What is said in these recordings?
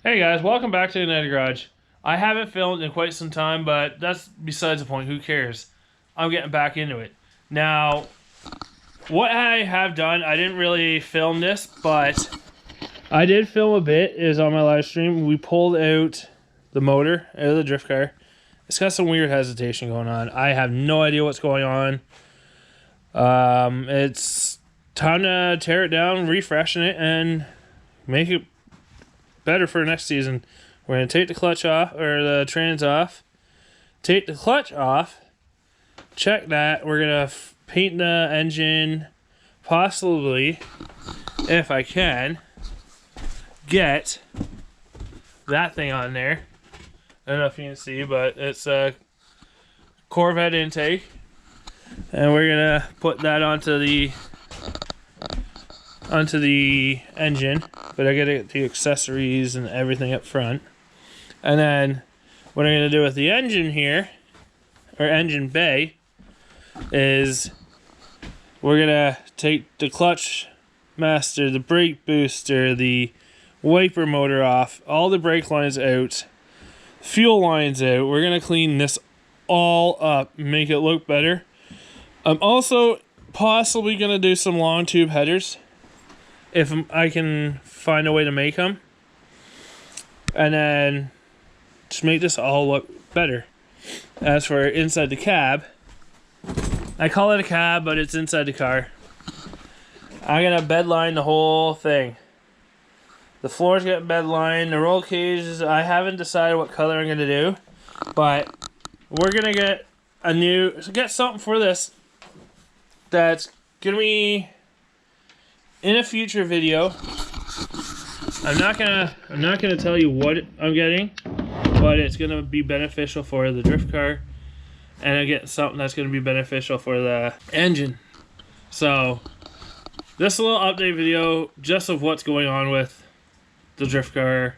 Hey guys, welcome back to the United Garage. I haven't filmed in quite some time, but that's besides the point. Who cares? I'm getting back into it. Now, what I have done, I didn't really film this, but I did film a bit. It is on my live stream. We pulled out the motor out of the drift car. It's got some weird hesitation going on. I have no idea what's going on. It's time to tear it down, refreshen it, and make it better for next season. We're going to take the clutch off, or the trans off, take the clutch off, check that. We're going to paint the engine, possibly, if I can, get that thing on there. I don't know if you can see, but it's a Corvette intake. And we're going to put that onto the engine, but I gotta get the accessories and everything up front. And then what I'm gonna do with the engine here, or engine bay, is we're gonna take the clutch master, the brake booster, the wiper motor off, all the brake lines out, fuel lines out. We're gonna clean this all up, make it look better. I'm also possibly gonna do some long tube headers if I can find a way to make them, and then just make this all look better. As for inside the cab, I call it a cab, but it's inside the car. I'm gonna bed line the whole thing. The floor's getting bed lined. The roll cages, I haven't decided what color I'm gonna do, but we're gonna get something for this that's gonna be in a future video. I'm not gonna tell you what I'm getting, but it's gonna be beneficial for the drift car, and I get something that's gonna be beneficial for the engine. So this is a little update video just of what's going on with the drift car.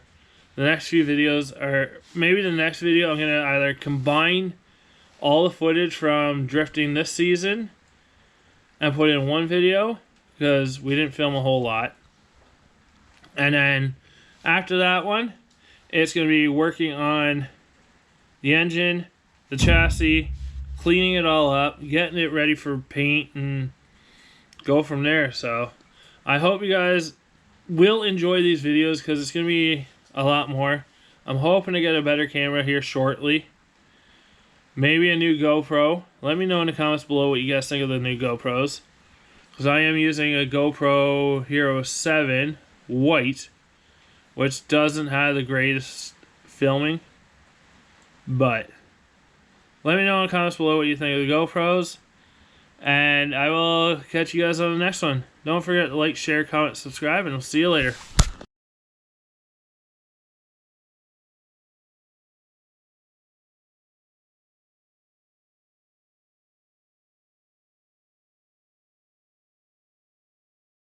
The next few videos are, maybe the next video I'm gonna either combine all the footage from drifting this season and put in one video, because we didn't film a whole lot. And then after that one, it's going to be working on the engine, the chassis, cleaning it all up, getting it ready for paint, and go from there. So I hope you guys will enjoy these videos, because it's going to be a lot more. I'm hoping to get a better camera here shortly. Maybe a new GoPro. Let me know in the comments below what you guys think of the new GoPros, because I am using a GoPro Hero 7 white, which doesn't have the greatest filming. But let me know in the comments below what you think of the GoPros, and I will catch you guys on the next one. Don't forget to like, share, comment, subscribe, and I'll see you later.